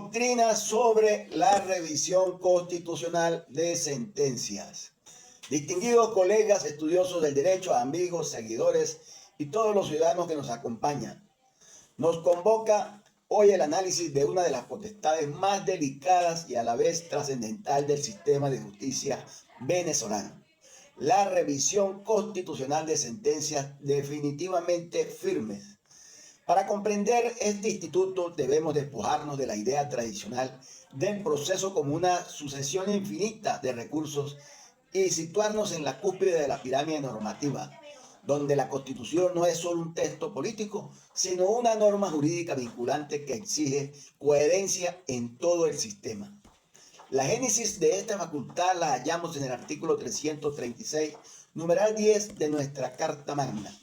Doctrina sobre la revisión constitucional de sentencias. Distinguidos colegas estudiosos del derecho, amigos, seguidores y todos los ciudadanos que nos acompañan, nos convoca hoy el análisis de una de las potestades más delicadas y a la vez trascendental del sistema de justicia venezolano: la revisión constitucional de sentencias definitivamente firmes. Para comprender este instituto debemos despojarnos de la idea tradicional del proceso como una sucesión infinita de recursos y situarnos en la cúspide de la pirámide normativa, donde la Constitución no es solo un texto político, sino una norma jurídica vinculante que exige coherencia en todo el sistema. La génesis de esta facultad la hallamos en el artículo 336, numeral 10 de nuestra Carta Magna,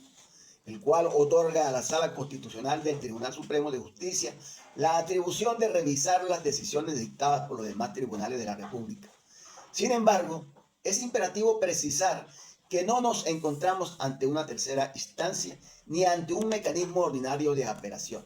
el cual otorga a la Sala Constitucional del Tribunal Supremo de Justicia la atribución de revisar las decisiones dictadas por los demás tribunales de la República. Sin embargo, es imperativo precisar que no nos encontramos ante una tercera instancia ni ante un mecanismo ordinario de apelación.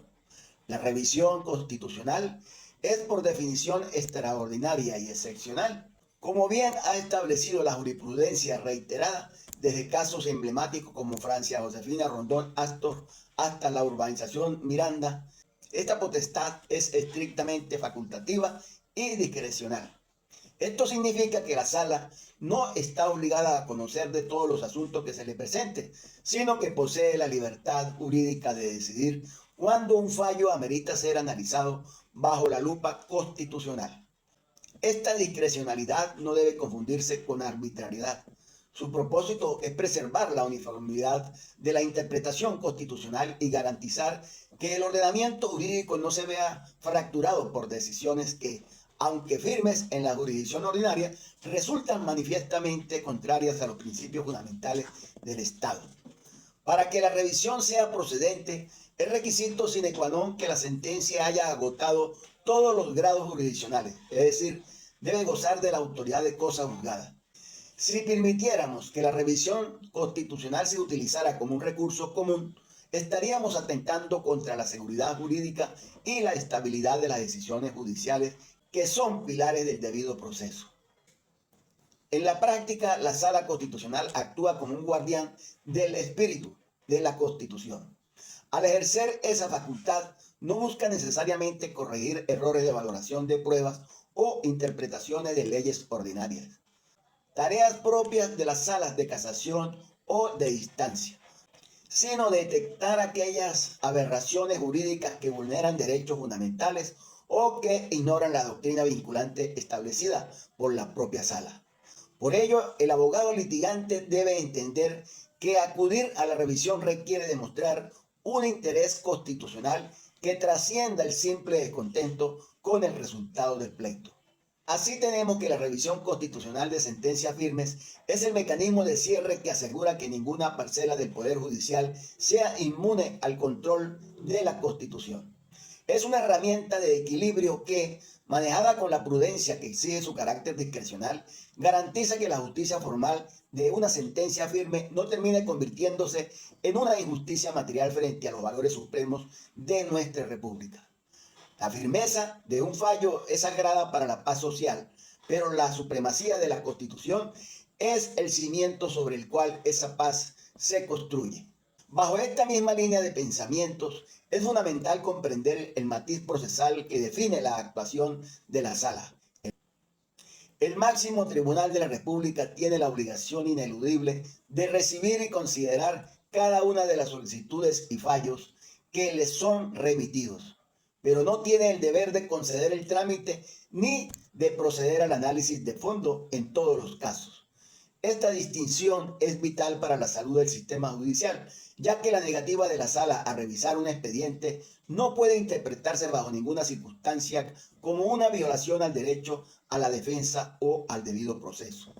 La revisión constitucional es por definición extraordinaria y excepcional, como bien ha establecido la jurisprudencia reiterada desde casos emblemáticos como Francia Josefina Rondón Astor hasta la urbanización Miranda. Esta potestad es estrictamente facultativa y discrecional. Esto significa que la sala no está obligada a conocer de todos los asuntos que se le presenten, sino que posee la libertad jurídica de decidir cuándo un fallo amerita ser analizado bajo la lupa constitucional. Esta discrecionalidad no debe confundirse con arbitrariedad. Su propósito es preservar la uniformidad de la interpretación constitucional y garantizar que el ordenamiento jurídico no se vea fracturado por decisiones que, aunque firmes en la jurisdicción ordinaria, resultan manifiestamente contrarias a los principios fundamentales del Estado. Para que la revisión sea procedente, es requisito sine qua non que la sentencia haya agotado todos los grados jurisdiccionales, es decir, debe gozar de la autoridad de cosa juzgada. Si permitiéramos que la revisión constitucional se utilizara como un recurso común, estaríamos atentando contra la seguridad jurídica y la estabilidad de las decisiones judiciales, que son pilares del debido proceso. En la práctica, la Sala Constitucional actúa como un guardián del espíritu de la Constitución. Al ejercer esa facultad, no busca necesariamente corregir errores de valoración de pruebas o interpretaciones de leyes ordinarias, tareas propias de las salas de casación o de instancia, sino detectar aquellas aberraciones jurídicas que vulneran derechos fundamentales o que ignoran la doctrina vinculante establecida por la propia sala. Por ello, el abogado litigante debe entender que acudir a la revisión requiere demostrar un interés constitucional que trascienda el simple descontento con el resultado del pleito. Así tenemos que la revisión constitucional de sentencias firmes es el mecanismo de cierre que asegura que ninguna parcela del Poder Judicial sea inmune al control de la Constitución. Es una herramienta de equilibrio que, manejada con la prudencia que exige su carácter discrecional, garantiza que la justicia formal de una sentencia firme no termine convirtiéndose en una injusticia material frente a los valores supremos de nuestra República. La firmeza de un fallo es sagrada para la paz social, pero la supremacía de la Constitución es el cimiento sobre el cual esa paz se construye. Bajo esta misma línea de pensamientos, es fundamental comprender el matiz procesal que define la actuación de la sala. El máximo tribunal de la República tiene la obligación ineludible de recibir y considerar cada una de las solicitudes y fallos que le son remitidos, pero no tiene el deber de conceder el trámite ni de proceder al análisis de fondo en todos los casos. Esta distinción es vital para la salud del sistema judicial, ya que la negativa de la sala a revisar un expediente no puede interpretarse bajo ninguna circunstancia como una violación al derecho a la defensa o al debido proceso,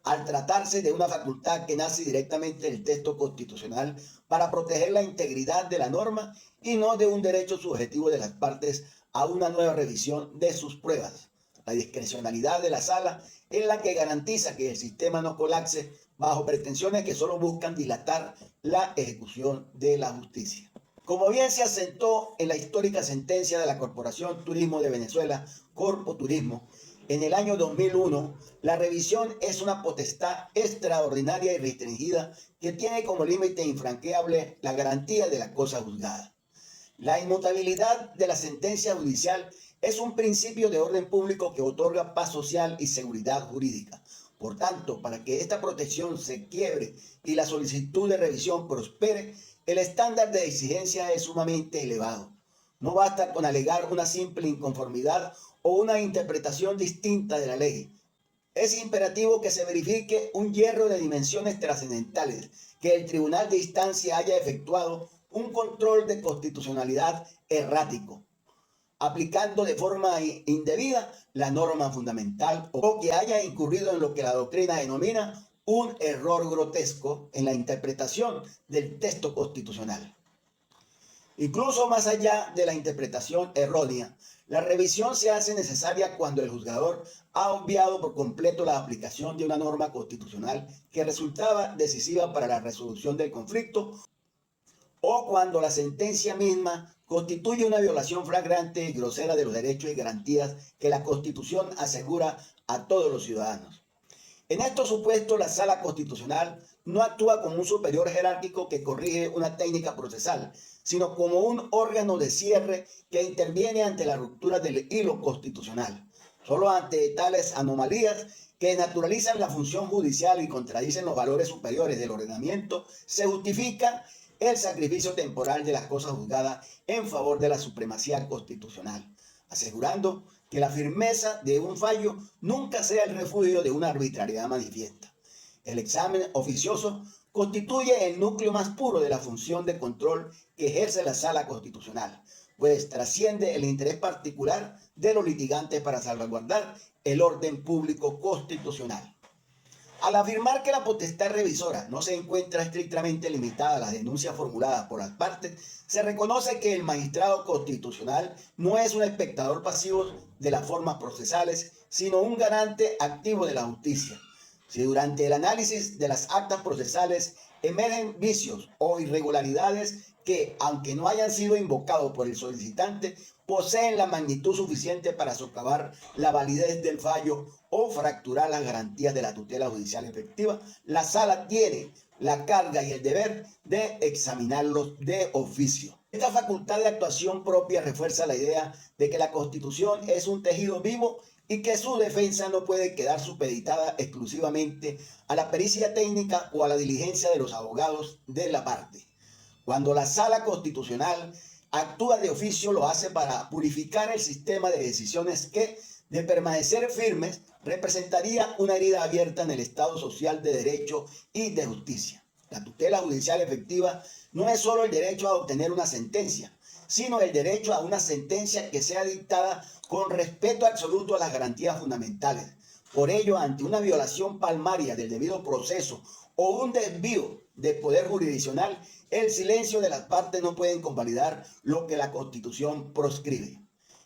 al tratarse de una facultad que nace directamente del texto constitucional para proteger la integridad de la norma y no de un derecho subjetivo de las partes a una nueva revisión de sus pruebas. La discrecionalidad de la sala es la que garantiza que el sistema no colapse bajo pretensiones que solo buscan dilatar la ejecución de la justicia. Como bien se asentó en la histórica sentencia de la Corporación Turismo de Venezuela, Corpo Turismo, en el año 2001, la revisión es una potestad extraordinaria y restringida que tiene como límite infranqueable la garantía de la cosa juzgada. La inmutabilidad de la sentencia judicial es un principio de orden público que otorga paz social y seguridad jurídica. Por tanto, para que esta protección se quiebre y la solicitud de revisión prospere, el estándar de exigencia es sumamente elevado. No basta con alegar una simple inconformidad o una interpretación distinta de la ley. Es imperativo que se verifique un hierro de dimensiones trascendentales, que el tribunal de instancia haya efectuado un control de constitucionalidad errático, aplicando de forma indebida la norma fundamental, o que haya incurrido en lo que la doctrina denomina un error grotesco en la interpretación del texto constitucional. Incluso más allá de la interpretación errónea, la revisión se hace necesaria cuando el juzgador ha obviado por completo la aplicación de una norma constitucional que resultaba decisiva para la resolución del conflicto, o cuando la sentencia misma constituye una violación flagrante y grosera de los derechos y garantías que la Constitución asegura a todos los ciudadanos. En estos supuestos, la Sala Constitucional no actúa como un superior jerárquico que corrige una técnica procesal, sino como un órgano de cierre que interviene ante la ruptura del hilo constitucional. Solo ante tales anomalías que naturalizan la función judicial y contradicen los valores superiores del ordenamiento, se justifica el sacrificio temporal de las cosas juzgadas en favor de la supremacía constitucional, asegurando que la firmeza de un fallo nunca sea el refugio de una arbitrariedad manifiesta. El examen oficioso constituye el núcleo más puro de la función de control que ejerce la Sala Constitucional, pues trasciende el interés particular de los litigantes para salvaguardar el orden público constitucional. Al afirmar que la potestad revisora no se encuentra estrictamente limitada a las denuncias formuladas por las partes, se reconoce que el magistrado constitucional no es un espectador pasivo de las formas procesales, sino un garante activo de la justicia. Si durante el análisis de las actas procesales emergen vicios o irregularidades que, aunque no hayan sido invocados por el solicitante, poseen la magnitud suficiente para socavar la validez del fallo o fracturar las garantías de la tutela judicial efectiva, la sala tiene la carga y el deber de examinarlos de oficio. Esta facultad de actuación propia refuerza la idea de que la Constitución es un tejido vivo y que su defensa no puede quedar supeditada exclusivamente a la pericia técnica o a la diligencia de los abogados de la parte. Cuando la Sala Constitucional actúa de oficio, lo hace para purificar el sistema de decisiones que, de permanecer firmes, representaría una herida abierta en el Estado social de derecho y de justicia. La tutela judicial efectiva no es solo el derecho a obtener una sentencia, sino el derecho a una sentencia que sea dictada con respeto absoluto a las garantías fundamentales. Por ello, ante una violación palmaria del debido proceso o un desvío del poder jurisdiccional, el silencio de las partes no puede convalidar lo que la Constitución proscribe.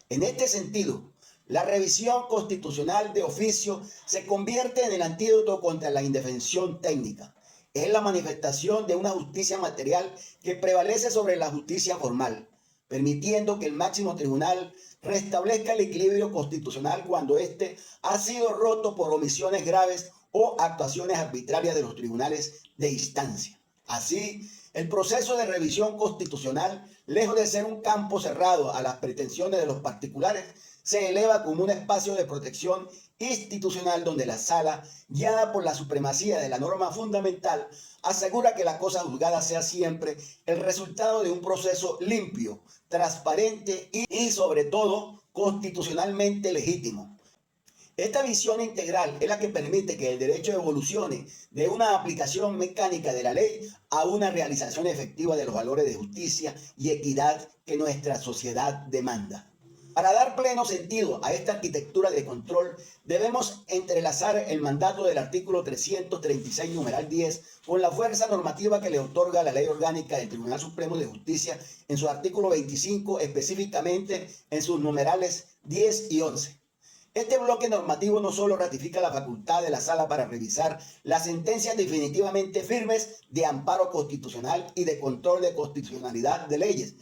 En este sentido, la revisión constitucional de oficio se convierte en el antídoto contra la indefensión técnica. Es la manifestación de una justicia material que prevalece sobre la justicia formal, permitiendo que el máximo tribunal restablezca el equilibrio constitucional cuando éste ha sido roto por omisiones graves o actuaciones arbitrarias de los tribunales de instancia. Así, el proceso de revisión constitucional, lejos de ser un campo cerrado a las pretensiones de los particulares, se eleva como un espacio de protección institucional donde la sala, guiada por la supremacía de la norma fundamental, asegura que la cosa juzgada sea siempre el resultado de un proceso limpio, transparente y sobre todo, constitucionalmente legítimo. Esta visión integral es la que permite que el derecho evolucione de una aplicación mecánica de la ley a una realización efectiva de los valores de justicia y equidad que nuestra sociedad demanda. Para dar pleno sentido a esta arquitectura de control, debemos entrelazar el mandato del artículo 336, numeral 10, con la fuerza normativa que le otorga la Ley Orgánica del Tribunal Supremo de Justicia en su artículo 25, específicamente en sus numerales 10 y 11. Este bloque normativo no solo ratifica la facultad de la Sala para revisar las sentencias definitivamente firmes de amparo constitucional y de control de constitucionalidad de leyes,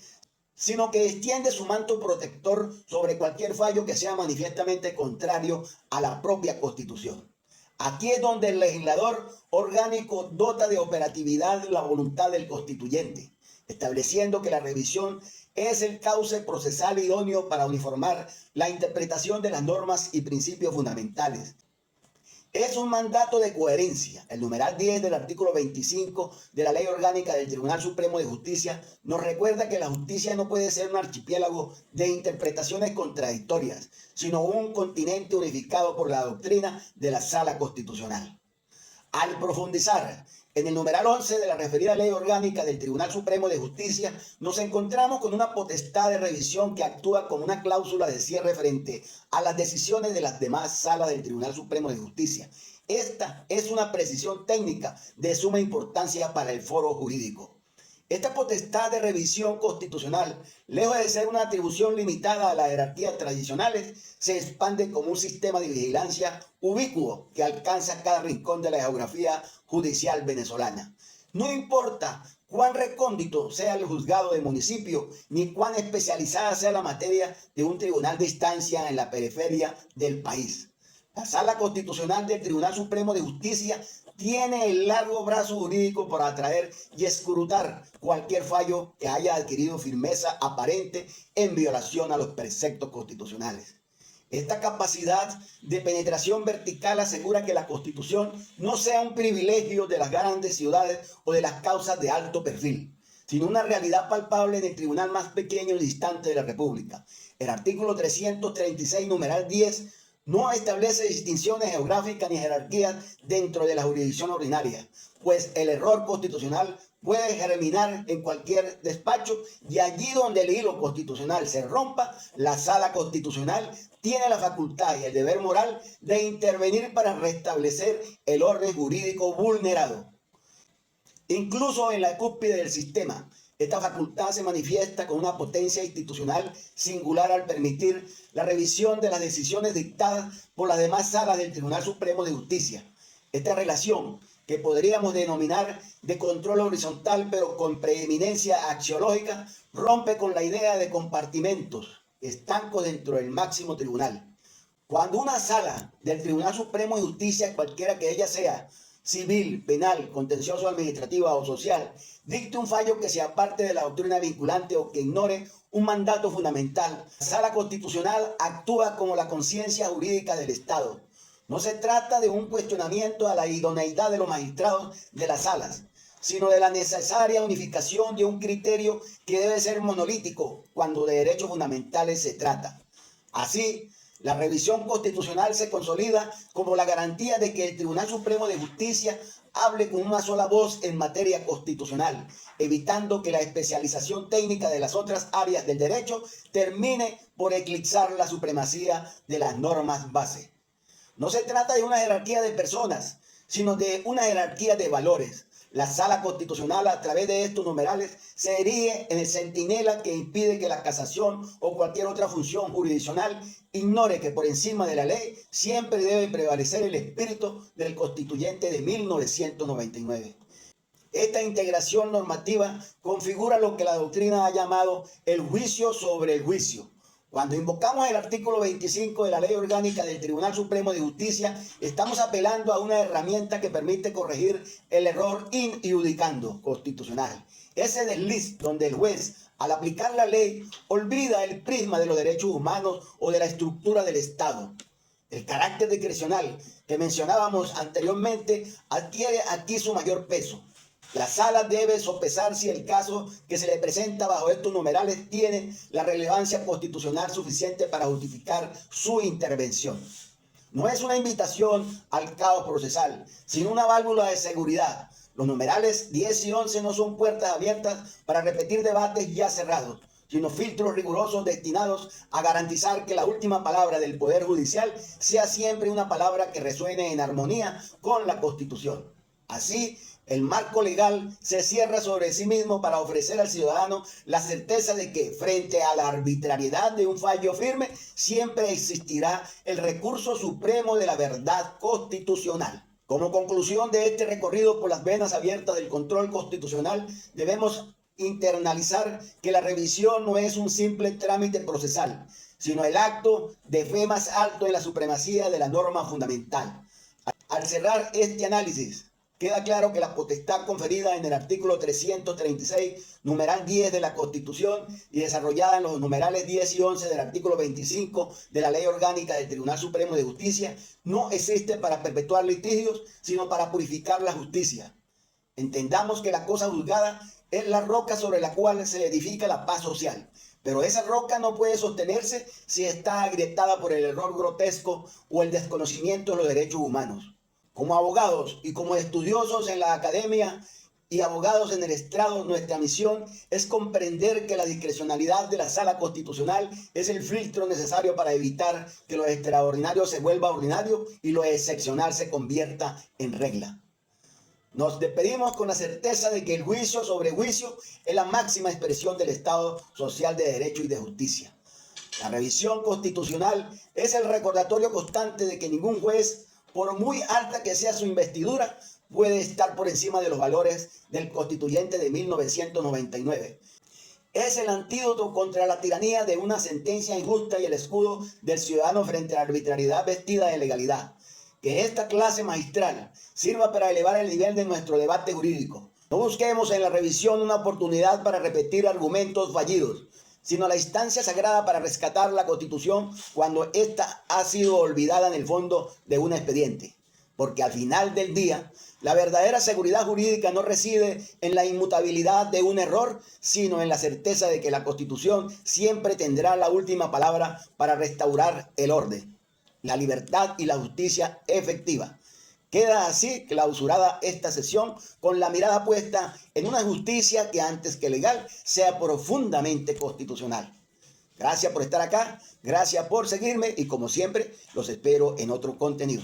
sino que extiende su manto protector sobre cualquier fallo que sea manifiestamente contrario a la propia Constitución. Aquí es donde el legislador orgánico dota de operatividad la voluntad del constituyente, estableciendo que la revisión es el cauce procesal idóneo para uniformar la interpretación de las normas y principios fundamentales. Es un mandato de coherencia. El numeral 10 del artículo 25 de la Ley Orgánica del Tribunal Supremo de Justicia nos recuerda que la justicia no puede ser un archipiélago de interpretaciones contradictorias, sino un continente unificado por la doctrina de la Sala Constitucional. Al profundizar en el numeral 11 de la referida Ley Orgánica del Tribunal Supremo de Justicia, nos encontramos con una potestad de revisión que actúa como una cláusula de cierre frente a las decisiones de las demás salas del Tribunal Supremo de Justicia. Esta es una precisión técnica de suma importancia para el foro jurídico. Esta potestad de revisión constitucional, lejos de ser una atribución limitada a las jerarquías tradicionales, se expande como un sistema de vigilancia ubicuo que alcanza cada rincón de la geografía judicial venezolana. No importa cuán recóndito sea el juzgado de municipio, ni cuán especializada sea la materia de un tribunal de instancia en la periferia del país. La Sala Constitucional del Tribunal Supremo de Justicia tiene el largo brazo jurídico para atraer y escrutar cualquier fallo que haya adquirido firmeza aparente en violación a los preceptos constitucionales. Esta capacidad de penetración vertical asegura que la Constitución no sea un privilegio de las grandes ciudades o de las causas de alto perfil, sino una realidad palpable en el tribunal más pequeño y distante de la República. El artículo 336, numeral 10, no establece distinciones geográficas ni jerarquías dentro de la jurisdicción ordinaria, pues el error constitucional puede germinar en cualquier despacho y allí donde el hilo constitucional se rompa, la Sala Constitucional tiene la facultad y el deber moral de intervenir para restablecer el orden jurídico vulnerado. Incluso en la cúspide del sistema, esta facultad se manifiesta con una potencia institucional singular al permitir la revisión de las decisiones dictadas por las demás salas del Tribunal Supremo de Justicia. Esta relación, que podríamos denominar de control horizontal pero con preeminencia axiológica, rompe con la idea de compartimentos estancos dentro del máximo tribunal. Cuando una sala del Tribunal Supremo de Justicia, cualquiera que ella sea, civil, penal, contencioso, administrativa o social, dicte un fallo que se aparte de la doctrina vinculante o que ignore un mandato fundamental, la Sala Constitucional actúa como la conciencia jurídica del Estado. No se trata de un cuestionamiento a la idoneidad de los magistrados de las salas, sino de la necesaria unificación de un criterio que debe ser monolítico cuando de derechos fundamentales se trata. Así, la revisión constitucional se consolida como la garantía de que el Tribunal Supremo de Justicia hable con una sola voz en materia constitucional, evitando que la especialización técnica de las otras áreas del derecho termine por eclipsar la supremacía de las normas base. No se trata de una jerarquía de personas, sino de una jerarquía de valores. La Sala Constitucional, a través de estos numerales, se erige en el centinela que impide que la casación o cualquier otra función jurisdiccional ignore que por encima de la ley siempre debe prevalecer el espíritu del constituyente de 1999. Esta integración normativa configura lo que la doctrina ha llamado el juicio sobre el juicio. Cuando invocamos el artículo 25 de la Ley Orgánica del Tribunal Supremo de Justicia, estamos apelando a una herramienta que permite corregir el error in iudicando constitucional. Ese desliz donde el juez, al aplicar la ley, olvida el prisma de los derechos humanos o de la estructura del Estado. El carácter discrecional que mencionábamos anteriormente adquiere aquí su mayor peso. La sala debe sopesar si el caso que se le presenta bajo estos numerales tiene la relevancia constitucional suficiente para justificar su intervención. No es una invitación al caos procesal, sino una válvula de seguridad. Los numerales 10 y 11 no son puertas abiertas para repetir debates ya cerrados, sino filtros rigurosos destinados a garantizar que la última palabra del Poder Judicial sea siempre una palabra que resuene en armonía con la Constitución. Así, el marco legal se cierra sobre sí mismo para ofrecer al ciudadano la certeza de que, frente a la arbitrariedad de un fallo firme, siempre existirá el recurso supremo de la verdad constitucional. Como conclusión de este recorrido por las venas abiertas del control constitucional, debemos internalizar que la revisión no es un simple trámite procesal, sino el acto de fe más alto en la supremacía de la norma fundamental. Al cerrar este análisis, queda claro que la potestad conferida en el artículo 336, numeral 10 de la Constitución y desarrollada en los numerales 10 y 11 del artículo 25 de la Ley Orgánica del Tribunal Supremo de Justicia, no existe para perpetuar litigios, sino para purificar la justicia. Entendamos que la cosa juzgada es la roca sobre la cual se edifica la paz social. Pero esa roca no puede sostenerse si está agrietada por el error grotesco o el desconocimiento de los derechos humanos. Como abogados y como estudiosos en la academia y abogados en el estrado, nuestra misión es comprender que la discrecionalidad de la Sala Constitucional es el filtro necesario para evitar que lo extraordinario se vuelva ordinario y lo excepcional se convierta en regla. Nos despedimos con la certeza de que el juicio sobre juicio es la máxima expresión del Estado social de derecho y de justicia. La revisión constitucional es el recordatorio constante de que ningún juez, por muy alta que sea su investidura, puede estar por encima de los valores del Constituyente de 1999. Es el antídoto contra la tiranía de una sentencia injusta y el escudo del ciudadano frente a la arbitrariedad vestida de legalidad. Que esta clase magistral sirva para elevar el nivel de nuestro debate jurídico. No busquemos en la revisión una oportunidad para repetir argumentos fallidos, sino la instancia sagrada para rescatar la Constitución cuando ésta ha sido olvidada en el fondo de un expediente. Porque al final del día, la verdadera seguridad jurídica no reside en la inmutabilidad de un error, sino en la certeza de que la Constitución siempre tendrá la última palabra para restaurar el orden, la libertad y la justicia efectiva. Queda así clausurada esta sesión con la mirada puesta en una justicia que antes que legal sea profundamente constitucional. Gracias por estar acá, gracias por seguirme y como siempre los espero en otro contenido.